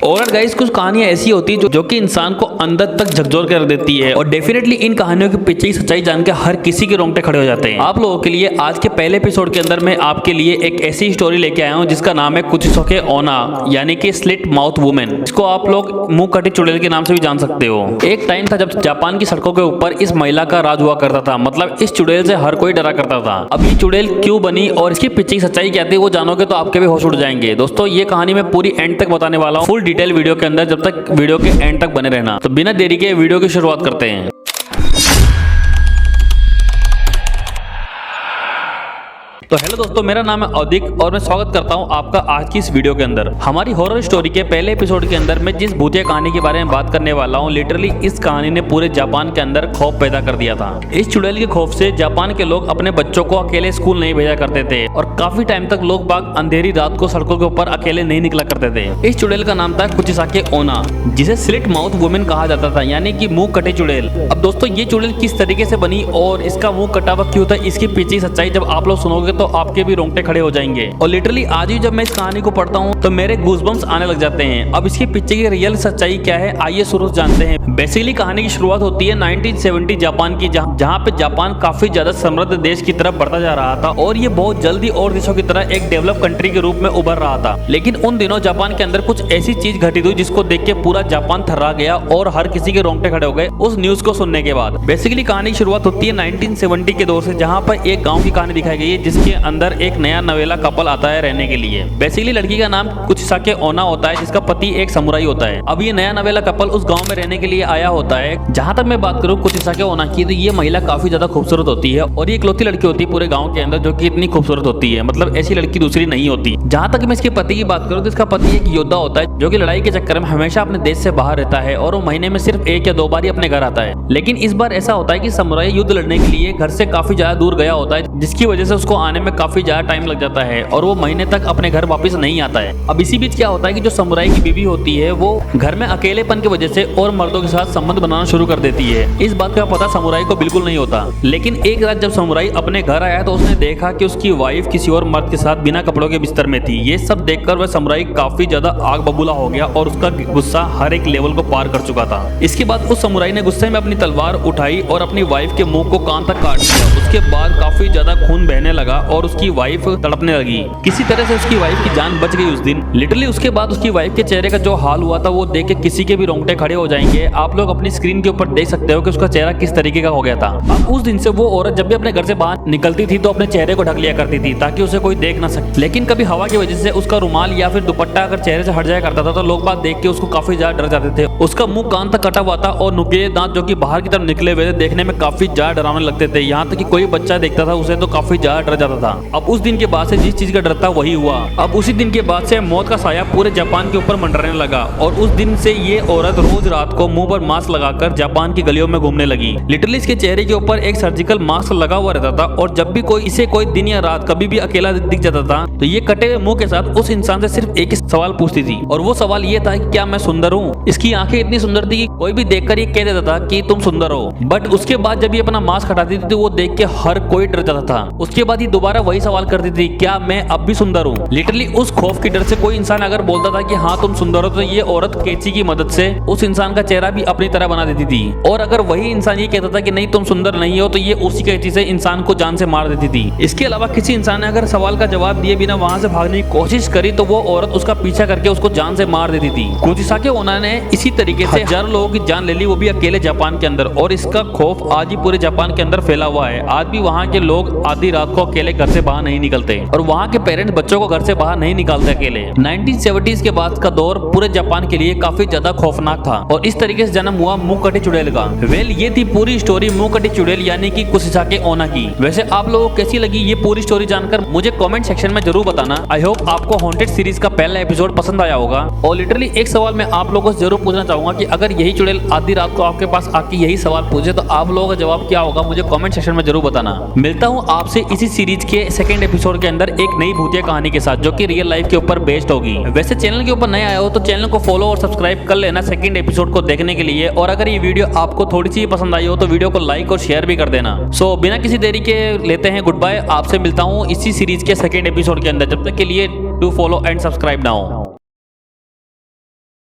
और गाइस कुछ कहानियां ऐसी होती है जो कि इंसान को अंदर तक झकझोर कर देती है और डेफिनेटली इन कहानियों के पीछे की सच्चाई जान के हर किसी के रोंगटे खड़े हो जाते हैं। आप लोगों के लिए आज के पहले एपिसोड के अंदर मैं आपके लिए एक ऐसी स्टोरी लेके आया हूं जिसका नाम है कुचिसाके ओना यानी कि स्लिट माउथ वुमेन। इसको आप लोग मुंह कटी चुड़ैल के नाम से भी जान सकते हो। एक टाइम था जब जापान की सड़कों के ऊपर इस महिला का राज हुआ करता था, मतलब इस चुड़ैल से हर कोई डरा करता था। अब ये चुड़ैल क्यों बनी और इसके पीछे की सच्चाई क्या थी वो जानोगे तो आपके भी होश उड़ जाएंगे। दोस्तों ये कहानी मैं पूरी एंड तक बताने वाला हूँ, फुल डिटेल वीडियो के अंदर, जब तक वीडियो के एंड तक बने रहना। तो बिना देरी के वीडियो की शुरुआत करते हैं। तो हेलो दोस्तों, मेरा नाम है औदिक और मैं स्वागत करता हूं आपका आज की इस वीडियो के अंदर। हमारी हॉरर स्टोरी के पहले एपिसोड के अंदर मैं जिस भूतिया कहानी के बारे में बात करने वाला हूं, लिटरली इस कहानी ने पूरे जापान के अंदर खौफ पैदा कर दिया था। इस चुड़ैल के खौफ से जापान के लोग अपने बच्चों को अकेले स्कूल नहीं भेजा करते थे और काफी टाइम तक लोग बाग अंधेरी रात को सड़कों के ऊपर अकेले नहीं निकला करते थे। इस चुड़ैल का नाम था कुचिसाके ओना, जिसे स्लिट माउथ वुमेन कहा जाता था, यानी कि मुंह कटे चुड़ैल। अब दोस्तों ये चुड़ैल किस तरीके से बनी और इसका मुंह कटा हुआ क्यों था, इसके पीछे की सच्चाई जब आप लोग सुनोगे तो आपके भी रोंगटे खड़े हो जाएंगे। और लिटरली आज ही जब मैं इस कहानी को पढ़ता हूँ तो मेरे गूज़बम्प्स आने लग जाते हैं। अब इसके पीछे की रियल सच्चाई क्या है आइए शुरू से जानते हैं। बेसिकली कहानी की शुरुआत होती है 1970 जापान की, जहाँ पे जापान काफी ज्यादा समृद्ध देश की तरफ बढ़ता जा रहा था और ये बहुत जल्दी और देशों की तरह एक डेवलप कंट्री के रूप में उभर रहा था। लेकिन उन दिनों जापान के अंदर कुछ ऐसी चीज घटित हुई जिसको देख के पूरा जापान थर्रा गया और हर किसी के रोंगटे खड़े हो गए उस न्यूज को सुनने के बाद। बेसिकली कहानी की शुरुआत होती है 1970 के दौर से, जहाँ पर एक गाँव की कहानी दिखाई गई है जिसके अंदर एक नया नवेला कपल आता है रहने के लिए। बेसिकली लड़की का नाम कुचिसाके ओना होता है जिसका पति एक समुराई होता है। अब ये नया नवेला कपल उस गांव में रहने के लिए आया होता है। जहां तक मैं बात करूं कुचिसाके ओना की, तो ये महिला काफी ज्यादा खूबसूरत होती है और ये इकलौती लड़की होती है पूरे गांव के अंदर जो कि इतनी खूबसूरत होती है, मतलब ऐसी लड़की दूसरी नहीं होती। जहां तक मैं इसके पति की बात करूं तो इसका पति एक योद्धा होता है जो कि लड़ाई के चक्कर में हमेशा अपने देश से बाहर रहता है और वो महीने में सिर्फ 1 या 2 बार ही अपने घर आता है। लेकिन इस बार ऐसा होता है कि समुराई युद्ध लड़ने के लिए घर से काफी ज्यादा दूर गया होता है, जिसकी वजह से उसको आने में काफी ज्यादा टाइम लग जाता है और वो महीने तक अपने घर वापस नहीं आता है। अब इसी बीच क्या होता है कि जो समुराई की बीवी होती है वो घर में अकेलेपन की वजह से और मर्दों के साथ संबंध बनाना शुरू कर देती है। इस बात का पता समुराई को बिल्कुल नहीं होता। लेकिन एक रात जब समुराई अपने घर आया तो उसने देखा कि उसकी वाइफ किसी और मर्द के साथ बिना कपड़ों के बिस्तर में थी। ये सब देखकर वह समुराई काफी ज्यादा आग बबूला हो गया और उसका गुस्सा हर एक लेवल को पार कर चुका था। इसके बाद उस समुराई ने गुस्से में अपनी तलवार उठाई और अपनी वाइफ के मुंह को कान तक काट दिया। उसके बाद काफी ज्यादा खून बहने लगा और उसकी वाइफ तड़पने लगी। किसी तरह से उसकी वाइफ की जान बच गई उस दिन। लिटरली उसके बाद उसकी वाइफ के चेहरे का जो हाल हुआ था वो देख के किसी के भी रोंगटे खड़े हो जाएंगे। आप लोग अपनी स्क्रीन के ऊपर देख सकते हो कि उसका चेहरा किस तरीके का हो गया था। अब उस दिन से वो औरत जब भी अपने घर से बाहर निकलती थी तो अपने चेहरे को ढक लिया करती थी ताकि उसे कोई देख ना सके। लेकिन कभी हवा की वजह से उसका रुमाल या फिर दुपट्टा अगर चेहरे से हट जाया करता था तो लोग बात देख के उसको काफी ज्यादा डर जाते थे। उसका मुंह कान तक कटा हुआ था और नुकीले दांत जो कि बाहर की तरफ निकले हुए थे देखने में काफी ज्यादा डरावने लगते थे। यहाँ तक कि कोई बच्चा देखता था उसे तो काफी ज्यादा डर जाता था। अब उस दिन के बाद से जिस चीज का डर था वही हुआ। अब उसी दिन के बाद से मौत का साया पूरे जापान के ऊपर मंडराने लगा और उस दिन से ये औरत रोज रात को मुंह पर मास्क लगाकर जापान की गलियों में घूमने लगी। लिटरली इसके चेहरे के ऊपर एक सर्जिकल मास्क लगा हुआ रहता था और जब भी कोई दिन या रात कभी भी अकेला दिख जाता था तो ये कटे हुए मुंह के साथ उस इंसान से सिर्फ एक ही सवाल पूछती थी और वो सवाल ये था कि क्या मैं सुंदर हूँ। इसकी आंखें इतनी सुंदर थी कि कोई भी देखकर ये कह देता था कि तुम सुंदर हो। बट उसके बाद जब ये अपना मास्क हटाती थी तो वो देख के हर कोई डर जाता था। उसके बाद ये दोबारा वही सवाल करती थी, क्या मैं अब भी सुंदर हूँ। लिटरली उस खौफ की डर से कोई इंसान अगर बोलता था कि हाँ तुम सुंदर हो तो ये औरत कैंची की मदद से उस इंसान का चेहरा भी अपनी तरह बना देती थी। और अगर वही इंसान ये कहता था कि नहीं तुम सुंदर नहीं हो तो ये उसी कैंची से इंसान को जान से मार देती थी। इसके अलावा किसी इंसान ने अगर सवाल का जवाब दिए बिना वहां से भागने की कोशिश करी तो वो औरत उसका पीछा करके उसको जान से मार देती थी। कुचिसाके ओना ने इसी तरीके से हजारों लोगों की जान ले ली, वो भी अकेले जापान के अंदर। और इसका खौफ आज ही पूरे जापान के अंदर फैला हुआ है। आज भी वहाँ के लोग आधी रात को अकेले घर से बाहर नहीं निकलते और वहाँ के पेरेंट्स बच्चों को घर से बाहर नहीं निकालते अकेले। 1970s के बाद का दौर पूरे जापान के लिए काफी ज्यादा खौफनाक था और इस तरीके से जन्म हुआ मुंह कटी चुड़ैल का। वेल ये थी पूरी स्टोरी मुंह कटी चुड़ैल यानी कि कुचिसाके ओना की। वैसे आप लोगों को कैसी लगी ये पूरी स्टोरी जानकर मुझे कमेंट सेक्शन में जरूर बताना। आई होप आपको हॉन्टेड सीरीज का पहला एपिसोड पसंद आया होगा। और लिटरली एक सवाल मैं आप लोगों से जरूर पूछना चाहूंगा कि अगर यही चुड़ैल आधी रात को आपके पास आके यही सवाल पूछे तो आप लोगों का जवाब क्या होगा, मुझे कमेंट सेक्शन में जरूर बताना। मिलता हूँ आपसे इसी सीरीज के सेकंड एपिसोड के अंदर एक नई भूतिया कहानी के साथ जो कि रियल लाइफ के ऊपर बेस्ड होगी। वैसे चैनल के ऊपर नए आए हो तो चैनल को फॉलो और सब्सक्राइब कर लेना सेकंड एपिसोड को देखने के लिए। और अगर ये वीडियो आपको थोड़ी सी पसंद आई हो तो वीडियो को लाइक और शेयर भी कर देना। सो बिना किसी देरी के लेते हैं गुड बाय। आपसे मिलता हूँ इसी सीरीज के सेकंड एपिसोड के अंदर। जब तक के लिए do follow and subscribe now.